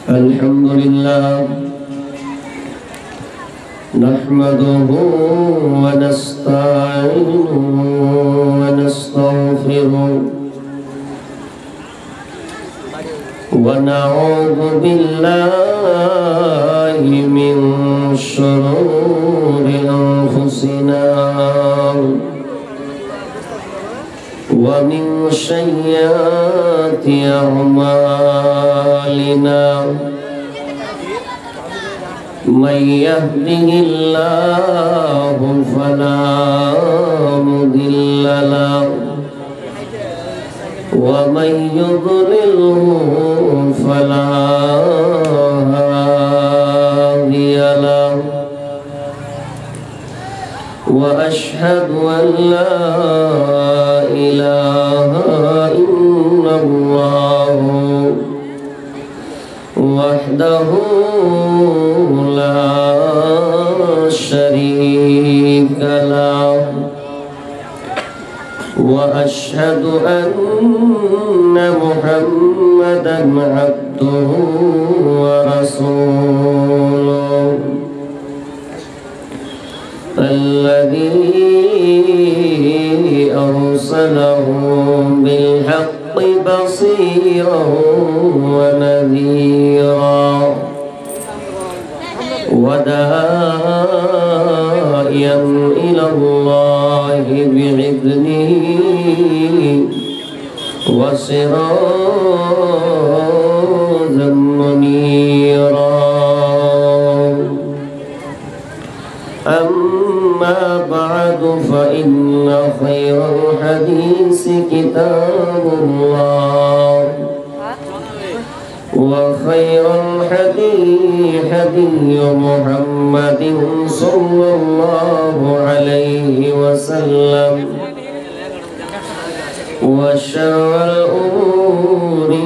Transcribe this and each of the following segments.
الحمد لله نحمده ونستعينه ونستغفره ونعوذ بالله من شرور أنفسنا ومن سيئات أعمالنا من يهده الله فلا مضل له ومن يضلله فلا هادي له وأشهد أن لا إله إلا الله وحده لا شريك له وأشهد أن محمدا عبده ورسوله الذي أرسله بالحق بصيرا ونذيرا وداعيا إلى الله بإذنه وسراجا منيرا أما بعد فإن خير الحديث كتاب الله وخير الهدي هدي محمد صلى الله عليه وسلم وشر الأمور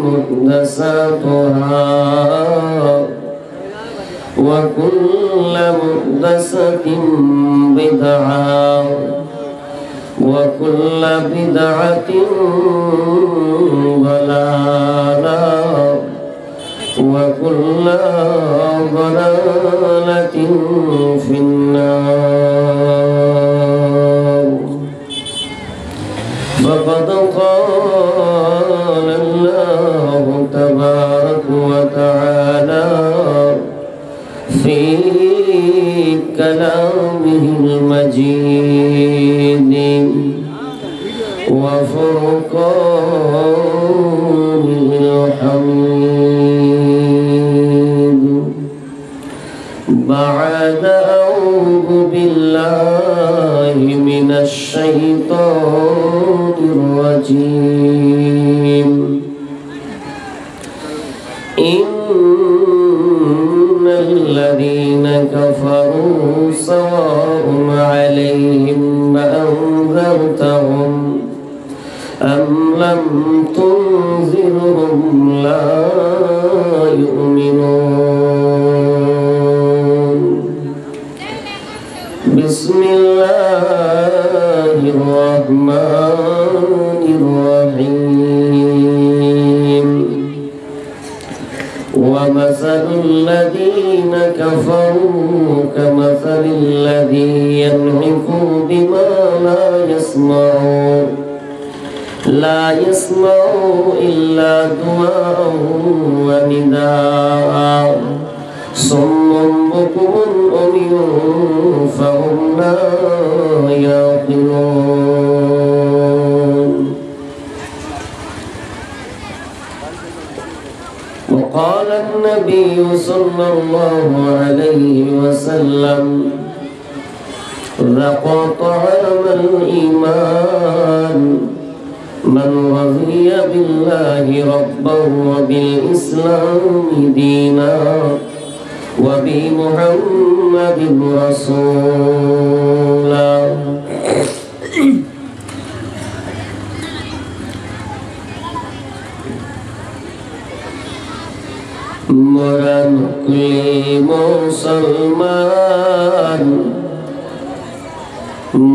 محدثاتها وكل محدثة بدعة وكل بدعة ضلالة وكل ضلالة في النار فقد قال الله تبارك وتعالى في كلامه المجيد وفرقانه الحميد بعد أعوذ بالله من الشيطان الرجيم الذين كفروا سواء عليهم أنذرتهم أم لم تنذرهم لا يؤمنون بسم الله الرحمن الرحيم ومثل الذين كفروا كمثل الذي ينعق بما لا يسمع إلا دعاء ونداء صم بكم عمي فهم لا يعقلون وقال النبي صلى الله عليه وسلم ذاق طعام الإيمان من رضي بالله ربا وبالإسلام دينا وبمحمد رسولا মোরা মুসলমান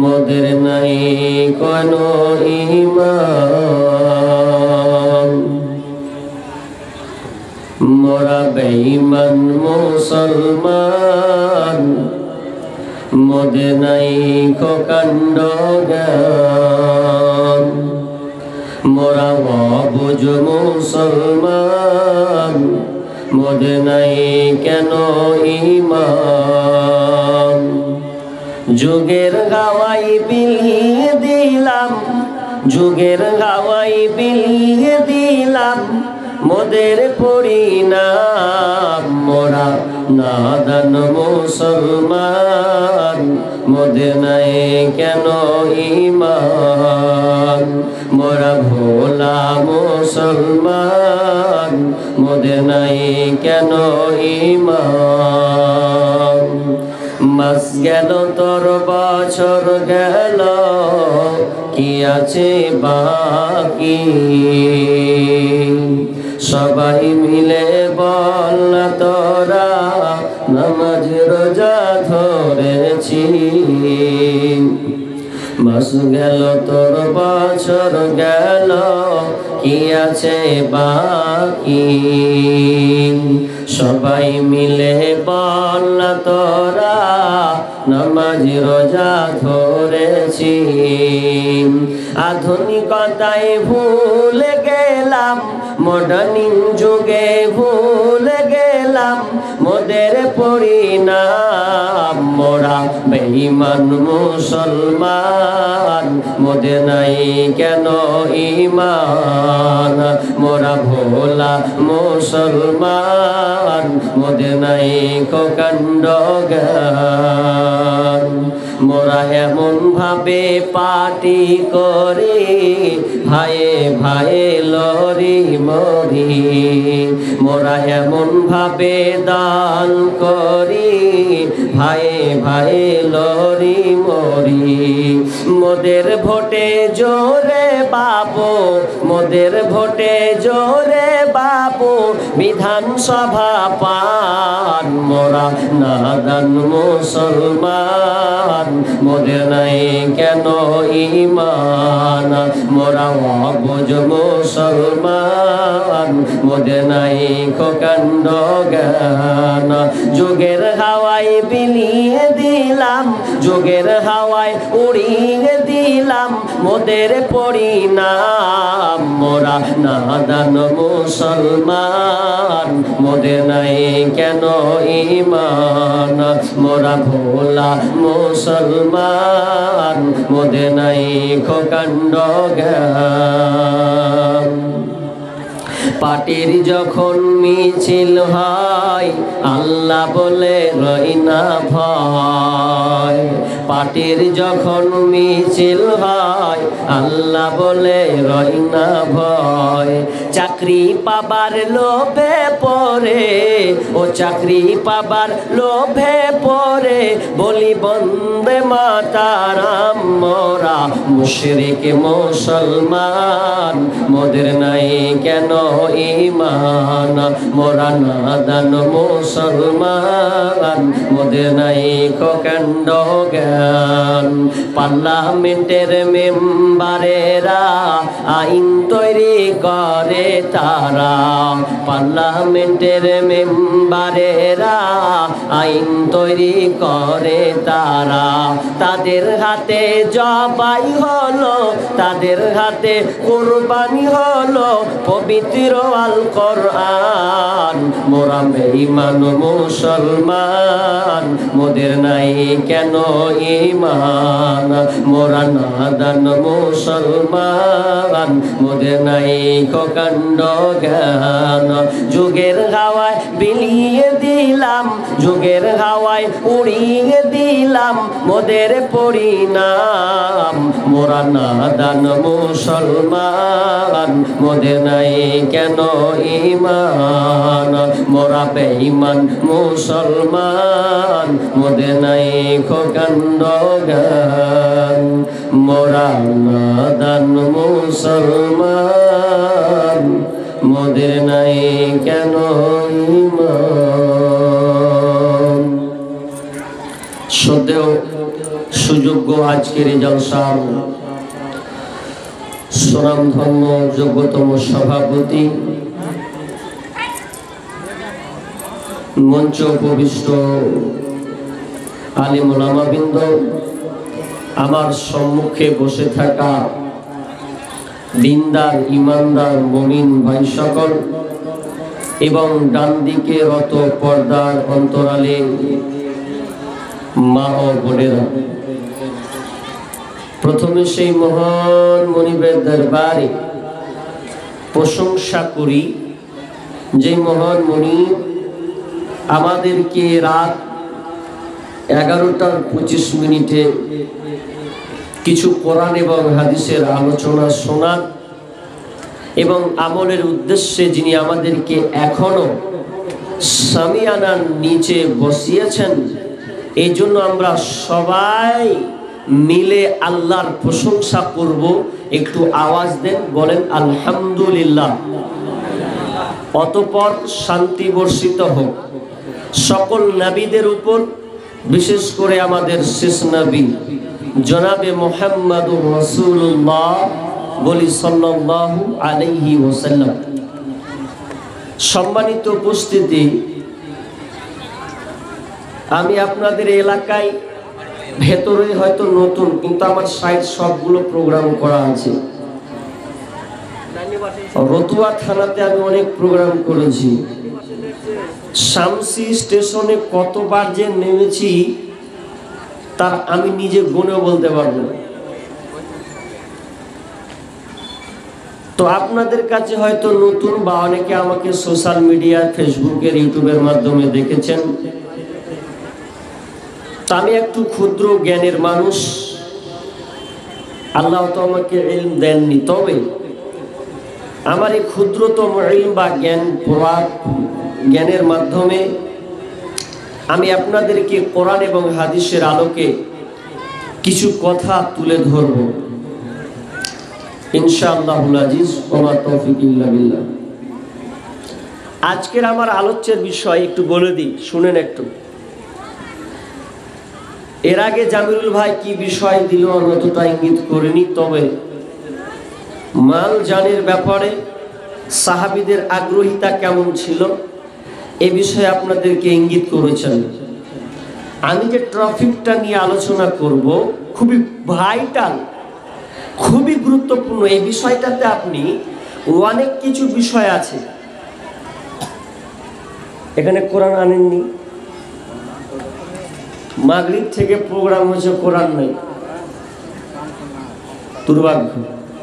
মোদের নাই কোনো ঈমান মোরা বেঈমান মুসলমান মোদের নাই কাণ্ড জ্ঞান মোরা অবুঝ মুসলমান মোদের নাই কেন ঈমান যুগের গাওয়াই বিলিয়ে দিলাম যুগের গাওয়াই বিলিয়ে দিলাম মোদের পরিণাম মোরা নাদান মুসলমান মোদের নাই কেন ঈমান মোরা ভোলা মুসলমান মোদের নাই কেন ঈমান মাস গেল তোর বছর গেল কি আছে বাকি সবাই মিলে বল না তোরা নামাজ রোজা ধরেছি মাস গেল তোর বছর গেল কি আছে বাকি সবাই মিলে বল না তোরা নামাজ রোজা ধরেছি আধুনিকতায় ভুলে গেলাম মডার্নিং যুগে ভুলে গেলাম মোদের পরিণাম মোরা বেঈমান মুসলমান মোদের নাই কেন ঈমান মোরা ভোলা মুসলমান মোদের নাই কাণ্ড জ্ঞান মোরা এমন ভাবে পার্টি করি ভাইয়ে ভাইয়ে লরি মরি মোরা এমন ভাবে দান করি ভাইয়ে ভাইয়ে লরি মরি মোদের ভোটে জোরে বাবু মোদের ভোটে জোরে বাবু বিধানসভা পান মোরা নাদান মুসলমান মোদের নাই কেন ঈমান মোরা অবুঝ মুসলমান মোদের নাই কাণ্ড জ্ঞান যুগের হাওয়ায় বিলিয়ে দিলাম যুগের হাওয়ায় উড়িয়ে দিলাম মোদের পরিণাম মোরা নাদান মুসলমান মোদের নাই কেন ঈমান মোরা ভোলা মুসলমান মোদের নাই কাণ্ড জ্ঞান পার্টির যখন মিছিল হয় আল্লাহ বলে রই না ভয় পার্টির যখন মিছিল হয় আল্লাহ বলে রই না ভয় চাকরি পাবার লোভে পড়ে ও চাকরি পাবার লোভে পড়ে বলি বন্দে মাতারাম মোরা মুশরিক মুসলমান মোদের নাই কেন ঈমান মোরা নাদান মুসলমান মোদের নাই কাণ্ড জ্ঞান পার্লামেন্টের মেম্বারেরা আইন তৈরি করে তারা পার্লামেন্টের মেম্বারেরা আইন তৈরি করে তারা তাদের হাতে জবাই হলো তাদের হাতে কুরবানি হলো পবিত্র আল কোরআন মোরা বেঈমান মুসলমান মোদের নাই কেন ঈমান মোরা নাদান মুসলমান মোদের নাই কাণ্ড জ্ঞান যুগের হাওয়ায় বিলিয়ে দিলাম যুগের হাওয়ায় উড়িয়ে দিলাম মোদের পরিণাম মোরা নাদান মুসলমান মোদের নাই কেন ঈমান মোরা বেঈমান মুসলমান মোদের নাই কাণ্ড জ্ঞান মোরা নাদান মুসলমান মোদের নাই কেন ঈমান শ্রদ্ধেয় সুযোগ্য আজকের এই জলসার সুনামধন্য যোগ্যতম সভাপতি মঞ্চ উপবিষ্ট আলিম ওলামাবৃন্দ, আমার সম্মুখে বসে থাকা দিনদার ইমানদার মুমিন ভাই সকল এবং ডান দিকে রত পর্দার অন্তরালে মা ও বোনেরা, প্রথমে সেই মহান মনিবের দরবারে প্রশংসা করি যে মহান মনিব আমাদেরকে রাত 11:25 কিছু কোরআন এবং হাদিসের আলোচনা শোনার এবং আমলের উদ্দেশ্যে যিনি আমাদেরকে এখনো সামিয়ানার নিচে বসিয়েছেন, এই জন্য আমরা সবাই মিলে আল্লাহর প্রশংসা করব। একটু আওয়াজ দেন, বলেন আলহামদুলিল্লাহ। অতঃপর শান্তি বর্ষিত হোক সকল নবীদের উপর, বিশেষ করে আমাদের শেষ নবী জনাবে মুহাম্মদুর রাসূলুল্লাহ বলি সাল্লাল্লাহু আলাইহি ওয়াসাল্লাম। সম্মানিত উপস্থিতি, আমি আপনাদের এলাকায় ভেতরে হয়তো নতুন, কিন্তু আমার সাইড সবগুলো প্রোগ্রাম করা আছে। রতুয়া থানাতে আমি অনেক প্রোগ্রাম করেছি। শামসি স্টেশনে কতবার যে নেমেছি তার আমি নিজে গুণে বলতে পারবো না। তো আপনাদের কাছে হয়তো নতুন, বা অনেকে আমাকে সোশ্যাল মিডিয়া ফেসবুকের ইউটিউবের মাধ্যমে দেখেছেন। তা আমি একটু ক্ষুদ্র জ্ঞানের মানুষ, আল্লাহ তো আমাকে ইলম দেননি, তবে আমার এই ক্ষুদ্রতম ইলম বা জ্ঞানের মাধ্যমে আমি আপনাদেরকে কোরআন এবং হাদিসের আলোকে কিছু কথা তুলে ধরব ইনশাআল্লাহুল আজিজ ওয়া মা তৌফিক ইল্লা বিল্লাহ। আজকের আমার আলোচ্যের বিষয় একটু বলে দিই, শুনেন একটু। এর আগে জামিলুল ভাই কি বিষয় দিল অতটা ইঙ্গিত করেনি, তবে মাল জানের ব্যাপারে সাহাবীদের আগ্রহিতা কেমন ছিল এ বিষয়ে আপনাদেরকে ইঙ্গিত করেছেন। আমি যে ট্রাফিকটা নিয়ে আলোচনা করব খুবই ভাইটাল, খুবই গুরুত্বপূর্ণ। এই বিষয়টাতে আপনি অনেক কিছু বিষয় আছে। এখানে কোরআন আনেননি, মাগরিব থেকে প্রোগ্রাম হয়েছে, কোরআন নেই, দুর্ভাগ্য।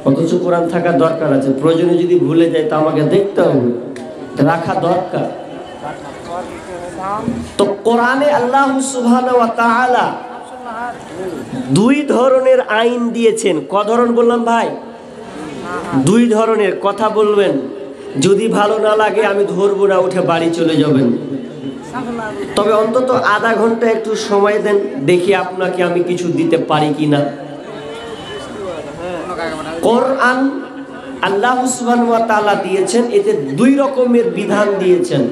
অথচ কোরআন থাকা দরকার আছে। প্রয়োজনে যদি ভুলে যায় তা আমাকে দেখতে হবে, রাখা দরকার। তো কোরআনে আল্লাহ সুবহানাহু ওয়া তাআলা দুই ধরনের আইন দিয়েছেন। ক ধরন বললাম ভাই? দুই ধরনের। কথা বলবেন, যদি ভালো না লাগে আমি ধরবো না, উঠে বাড়ি চলে যাবেন। তবে অন্তত আধা ঘন্টা একটু সময় দেন, দেখি আপনাকে আমি কিছু দিতে পারি কিনা। কোরআন আল্লাহ সুবহানাহু ওয়া তাআলা দিয়েছেন, এতে দুই রকমের বিধান দিয়েছেন।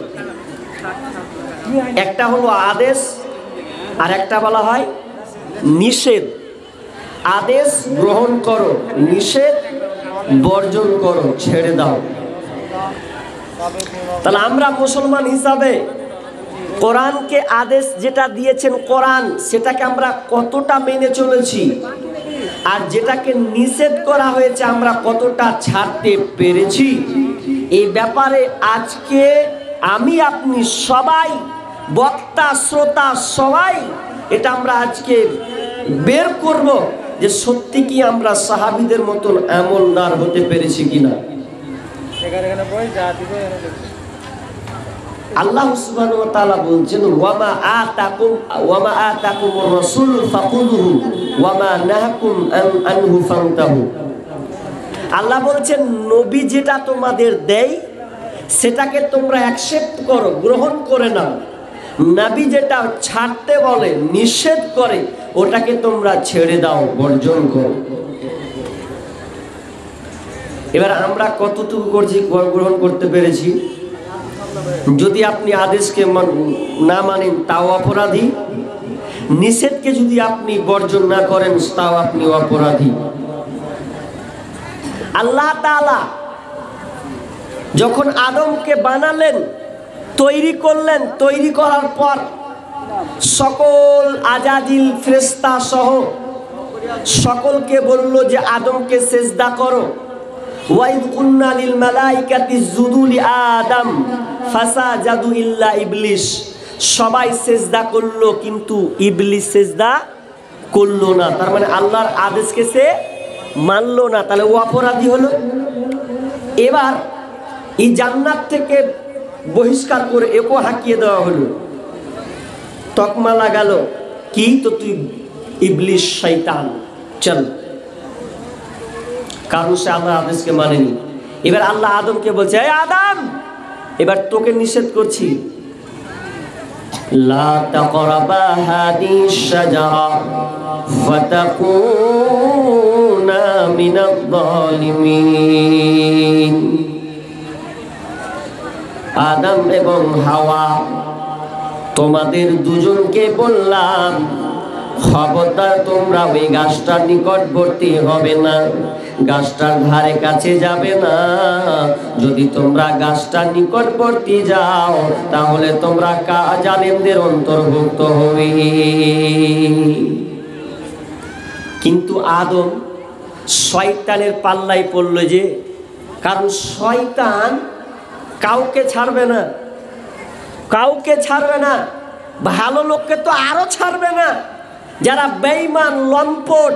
একটা হলো আদেশ, আর একটা বলা হয় নিষেধ। আদেশ গ্রহণ করো, নিষেধ বর্জন করো, ছেড়ে দাও। তাহলে আমরা মুসলমান হিসাবে কোরআনকে আদেশ যেটা দিয়েছেন কোরআন, সেটাকে আমরা কতটা মেনে চলেছি, আর যেটাকে নিষেধ করা হয়েছে আমরা কতটা ছাড়তে পেরেছি, এই ব্যাপারে আজকে আমি আপনি সবাই, বক্তা শ্রোতা সবাই, এটা আমরা আজকে বের করব যে সত্যি কি আমরা সাহাবীদের মতন আমলদার হতে পেরেছি কিনা। আল্লাহ সুবহানাহু ওয়া তাআলা বলছেন, ওয়া মা আতাকুমুর রাসূল ফাখুযুহু ওয়া মা নাহাকুম আনহু ফান্তাহু। আল্লাহ বলছেন, নবী যেটা তোমাদের দেয় সেটাকে তোমরা অ্যাকসেপ্ট করো, গ্রহণ করে নাও। নবী যেটা ছাড়তে বলে, নিষেধ করে, ওটাকে তোমরা ছেড়ে দাও, বর্জন করো। এবার আমরা কতটুকু করছি, গ্রহণ করতে পেরেছি? যদি আপনি আদেশকে না মানেন তাও অপরাধী, নিষেধকে যদি আপনি বর্জন না করেন তাও আপনি অপরাধী। আল্লাহ তাআলা যখন আদমকে বানালেন তৈরি করলেন। তৈরি করার পর সকল আজাদিল ফেরেশতা সহ সকলকে বলল যে আদমকে সেজদা করো। ওয়াইদ কুন্না লিল মালাইকাতি ইসজুদু লি আদম ফাসাজাদু ইল্লা ইবলিস। সবাই সেজদা করলো কিন্তু ইবলিস সেজদা করলো না। তার মানে আল্লাহর আদেশকে সে মানলো না, তাহলে ও অপরাধী হলো। এবার এই জান্নাত থেকে বহিষ্কার করে একে হাঁকিয়ে দেওয়া হলো, তকমা লাগালো কি, তো তুই ইবলিস শয়তান, চল। কারণ সে আল্লাহর আদেশকে মানেনি। এবার আল্লাহ আদমকে বলছে, এই আদম, এবার তোকে নিষেধ করছি, লা তাকরাবা হাদিস শাজারা ফাতাকুনা মিনাল যালিমিন। আদম এবং হাওয়া, তোমাদের দুজনকে বললাম খবরদার তোমরা ওই গাছটার নিকটবর্তী হবে না, গাছটার ধারে কাছে যাবে না। যদি তোমরা গাছটার নিকটবর্তী যাও তাহলে তোমরা জালিমদের অন্তর্ভুক্ত হবে। কিন্তু আদম শয়তানের পাল্লায় পড়ল যে, কারণ শয়তান কাউকে ছাড়বে না, কাউকে ছাড়বে না, ভালো লোককে তো আরো ছাড়বে না। যারা বেঈমান লম্পট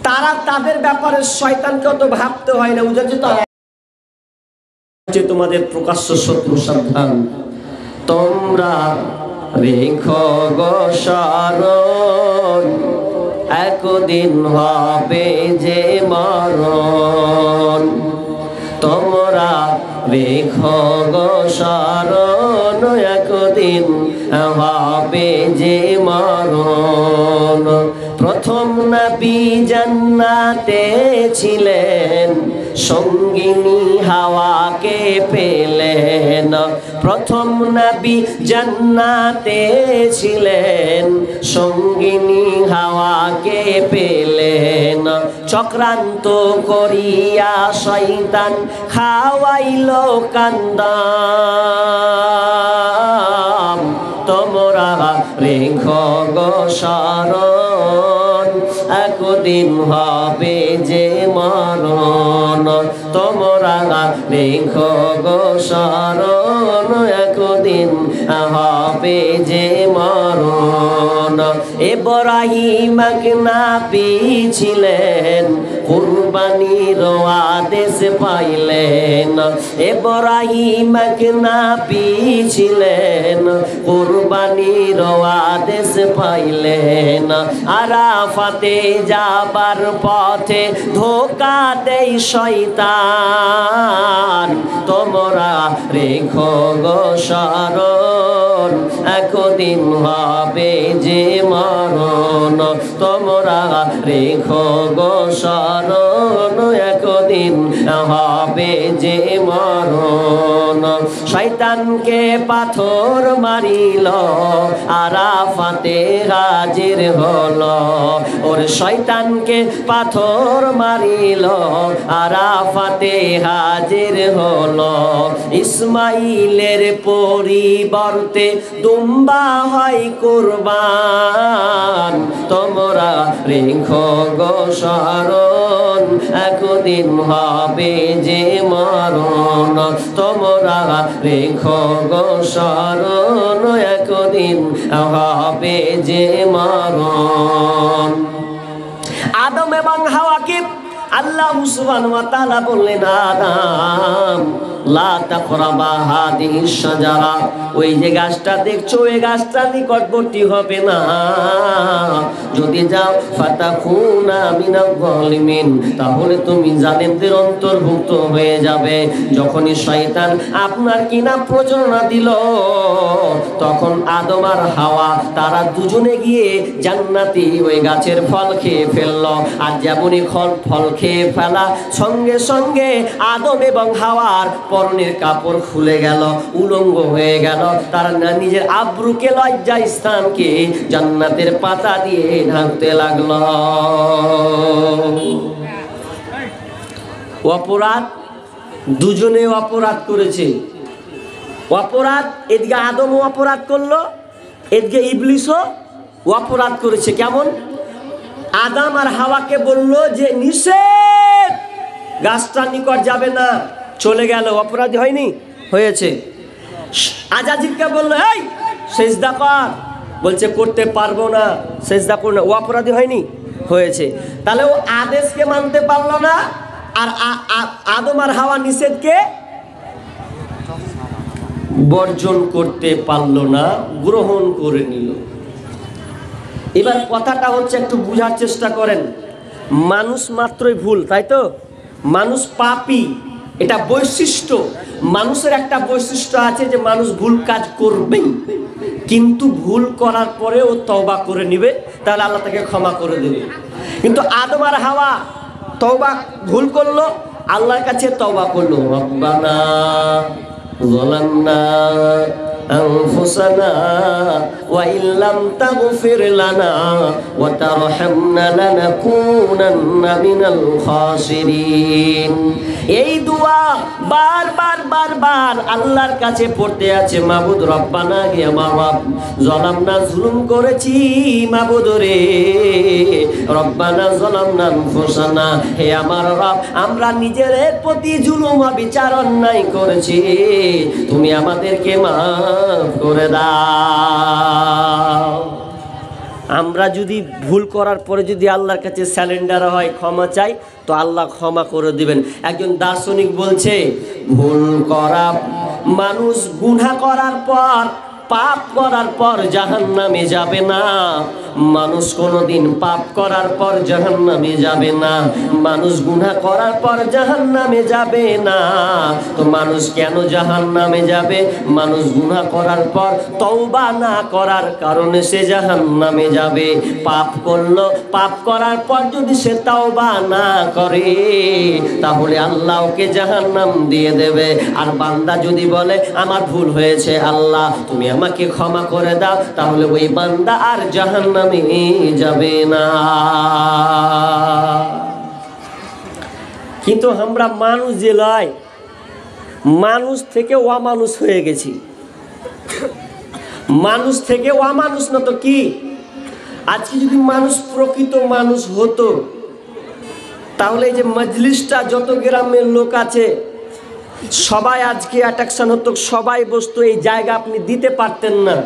তারা, তাদের ব্যাপারে শয়তানকে তো ভাবতে হয় না। বুঝেছো তো, তোমাদের প্রকাশ্য শত্রু সাবধান। তোমরা রেখো গো স্মরণ, একদিন হবে যে মরণ। তোমরা রেখো গো স্মরণ, একদিন হবে যে মরণ। প্রথম নবী জান্নাতে ছিলেন, সঙ্গিনী হাওয়াকে পেলেন। প্রথম নবী জান্নাতে ছিলেন, সঙ্গিনী হাওয়াকে পেলেন। চক্রান্ত করিয়া শয়তান খাওয়াইল কান্দাম। তোমরা রেখো গো স্মরণ, একদিন হবে যে মরণ। তোমরা রেখো গো স্মরণ, একদিন হবে যে মরণ। ইব্রাহিম নবী ছিলেন, কুরবানির আদেশ পাইলেন। ইব্রাহিম নবী ছিলেন, কুরবানির আদেশ পাইলেন। আরাফাতে যাবার পথে ধোঁকা দেই শয়তান। তোমরা রেখো গো স্মরণ, একদিন হবে যে মরণ। তোমরা রেখো গো স্মরণ, একদিন হবে যে মরণ। শয়তানকে পাথর মারিল, আরাফাতে হাজির হলো। ওর শয়তানকে পাথর মারিল, আরাফাতে হাজির হলো। ইসমাইলের পরিবর্তে দুম্বা হয় কুরবান। তোমরা রেখো গো স্মরণ, একদিন হবে যে মরণ। তোমরা রেখো গো স্মরণ, একদিন হবে যে মরণ। আদম এবং হাওয়াকে আল্লাহ সুবহানাহু ওয়া তাআলা বললেন, আদম লা তাকরাবা হাদিহিস শাজারা, ওই যে গাছটা দেখছো ওই গাছটা নিকটবর্তী হবে না। যদি যাও ফাতাকুনা মিনাল যালিমিন, তাহলে তুমি জালিমদের অন্তর্ভুক্ত হয়ে যাবে। যখনই শয়তান আপনার কিনা প্রচলনা দিল, তখন আদম আর হাওয়া তারা দুজনে গিয়ে জান্নাতি ওই গাছের ফল খেয়ে ফেলল। আর যেমনই ফল খেয়ে ফেলা সঙ্গে সঙ্গে আদম এবং হাওয়ার পরনের কাপড় খুলে গেল, উলঙ্গ হয়ে গেল। তারা নিজের আব্রুকে, লজ্জা স্থানকে জান্নাতের পাতা দিয়ে ঢাকতে লাগলো। অপরাধ, দুজনে অপরাধ করেছে। অপরাধ, এদিকে আদমও অপরাধ করলো, এদিকে ইবলিসও অপরাধ করেছে। কেমন? আদম আর হাওয়াকে বলল যে নিষেধ, গাছটার নিকট যাবে না, চলে গেল, অপরাধী হয়নি? হয়েছে। আজাজিলকে বললো এই সেজদা কর, বলছে করতে পারবো না, সেজদা করো না, ও অপরাধী হয়নি? হয়েছে। তাহলে ও আদেশকে মানতে পারলো না, আর আদম আর হাওয়া নিষেধকে বর্জন করতে পারলো না, গ্রহণ করে নিল। এবার কথাটা হচ্ছে, একটু বুঝার চেষ্টা করেন। মানুষ মাত্রই ভুল, তাই তো? মানুষ পাপী, এটা বৈশিষ্ট্য। মানুষের একটা বৈশিষ্ট্য আছে যে মানুষ ভুল কাজ করবেই, কিন্তু ভুল করার পরে ও তওবা করে নিবে, তাহলে আল্লাহ তাকে ক্ষমা করে দেবে। কিন্তু আদম আর হাওয়া তওবা, ভুল করলো, আল্লাহর কাছে তওবা করলো, রব্বানা যালামনা আনফুসানা ওয়া ইল্লাম তাগফির লানা ওয়া তারহামনা লানাকুনান্না মিনাল খাসিরিন। এই দোয়া বারবার আল্লাহর কাছে পড়তে আছে। মাবুদ রব্বানা, হে আমার রব, যালামনা, জুলুম করেছি মাবুদ রে, রব্বানা যালামনা আনফুসানা, হে আমার রব, আমরা নিজের প্রতি জুলুম বিচার অন্যায় করেছি, তুমি আমাদেরকে মাফ করে দাও। আমরা যদি ভুল করার পরে যদি আল্লাহর কাছে স্যালেন্ডার হয়, ক্ষমা চাই, তো আল্লাহ ক্ষমা করে দিবেন। একজন দার্শনিক বলছে, ভুল করা মানুষ গুনাহ করার পর, পাপ করার পর জাহান্নামে যাবে না। মানুষ কোনোদিন পাপ করার পর জাহান্নামে যাবে না, মানুষ গুনাহ করার পর জাহান্নামে যাবে না। তো মানুষ কেন জাহান্নামে যাবে? মানুষ গুনাহ করার পর তওবা না করার কারণে সে জাহান্নামে যাবে। পাপ করলো, পাপ করার পর যদি সে তওবা না করে, তাহলে আল্লাহ ওকে জাহান্নাম দিয়ে দেবে। আর বান্দা যদি বলে আমার ভুল হয়েছে, আল্লাহ তুমি আমাকে ক্ষমা করে দাও, তাহলে ওই বান্দা আর জাহান্নামে যাবে না। কিন্তু আমরা মানুষ যে লয়, মানুষ থেকে অমানুষ হয়ে গেছি। মানুষ থেকে অমানুষ না তো কি? আজকে যদি মানুষ প্রকৃত মানুষ হতো, তাহলে এই যে মজলিসটা, যত গ্রামের লোক আছে সবাই আজকে অ্যাট্রাকশন হতো, সবাই বসতো, এই জায়গা আপনি দিতে পারতেন না।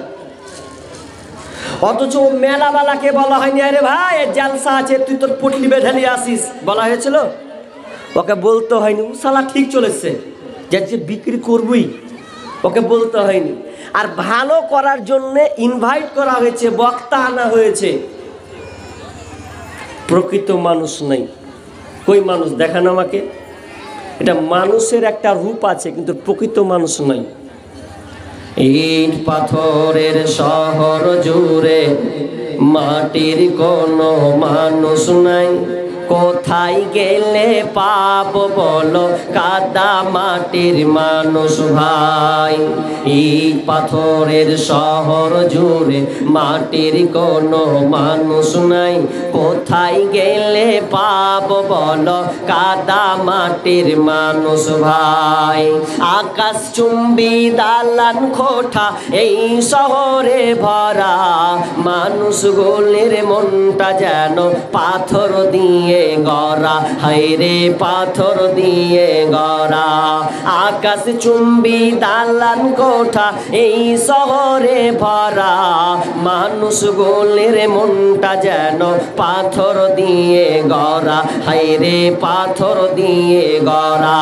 অথচ মেলাওয়ালাকে বলা হয়নি, আরে ভাই জালসা আছে, তুই তোর পটলি বেঁধে নিয়ে আসিস, বলা হয়েছিল? ওকে বলতে হয়নি, ও শালা ঠিক চলেছে, যে বিক্রি করবই, ওকে বলতে হয়নি। আর ভালো করার জন্য ইনভাইট করা হয়েছে, বক্তা আনা হয়েছে। প্রকৃত মানুষ নাই। কই মানুষ দেখান আমাকে। এটা মানুষের একটা রূপ আছে, কিন্তু প্রকৃত মানুষ নাই। ইট পাথরের শহর জুড়ে মাটির কোনো মানুষ নাই, কোথায় গেলে পাবো বলো কাদা মাটির মানুষ ভাই। ইট পাথরের শহর জুড়ে মাটির কোনো মানুষ নাই, কোথায় গেলে পাবো বলো কাদা মাটির মানুষ ভাই। আকাশ চুম্বি দালান কোঠা এই শহরে ভরা, মানুষগুলির মনটা যেন পাথর দিয়ে গড়া, হায়রে পাথর দিয়ে গড়া। আকাশ চুম্বি দালান কোঠা এই শহরে ভরা, মানুষগুলির মনটা যেন পাথর দিয়ে গড়া, হায়রে পাথর দিয়ে গড়া।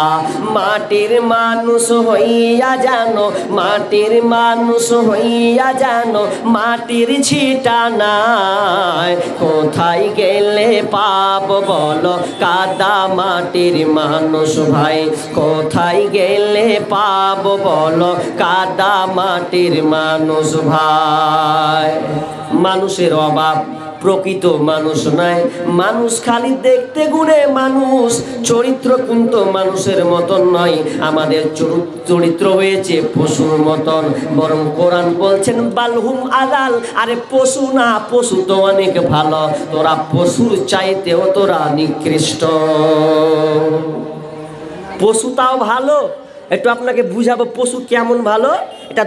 মাটির মানুষ হইয়া জানো, মাটির মানুষ হইয়া জানো, মাটির ছিটা নাই, কোথায় গেলে পাব বলো কাদা মাটির মানুষ ভাই, কোথায় গেলে পাব বলো কাদা মাটির মানুষ ভাই। মানুষের অভাব, প্রকৃত মানুষ নাই। মানুষ খালি দেখতে গুণে মানুষ, চরিত্র কিন্তু মানুষের মতন নয়। আমাদের চরিত্র হয়েছে পশুর মতন। বরং কোরআন বলছেন বালহুম আদাল, আরে পশু না, পশু তো অনেক ভালো, তোরা পশুর চাইতেও তোরা নিকৃষ্ট। পশু তাও ভালো, একটু আপনাকে বুঝাবো পশু কেমন ভালো। এটা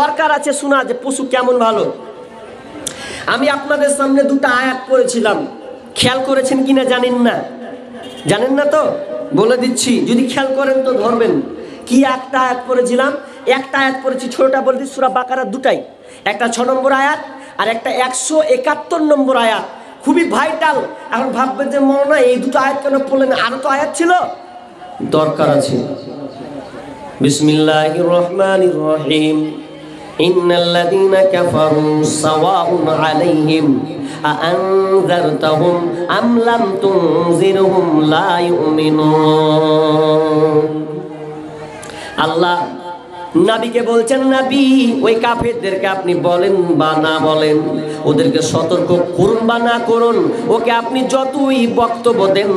দরকার আছে শোনা যে পশু কেমন ভালো। আমি আপনাদের সামনে দুটো আয়াত পড়েছিলাম, খেয়াল করেছেন কিনা জানেন না তো বলে দিচ্ছি, যদি খেয়াল করেন তো ধরবেন। কি একটা আয়াত পড়েছিলাম? একটা আয়াত পড়েছি, ছোটটা বলে দিচ্ছি, সূরা বাকারার দুটাই, একটা 6 নম্বর আয়াত আর একটা 171 নম্বর আয়াত, খুবই ভাইটাল। এখন ভাববেন যে মৌলানা এই দুটো আয়াত কেন পড়লেন, আরো তো আয়াত ছিল, দরকার আছে। বিসমিল্লাহির রহমানির রহিম। ইন্নাল্লাযীনা কাফারু সাওয়াউন আলাইহিম আআনযারতাহুম আম লাম তুনযিরহুম লা ইউমিনুন। আল্লাহ নবীকে বলছেন, নবী ওই কাফেরদেরকে আপনি বলেন বা না বলেন, ওদেরকে সতর্ক করুন বা না করুন, ওকে আপনি যতই বক্তব্য দেন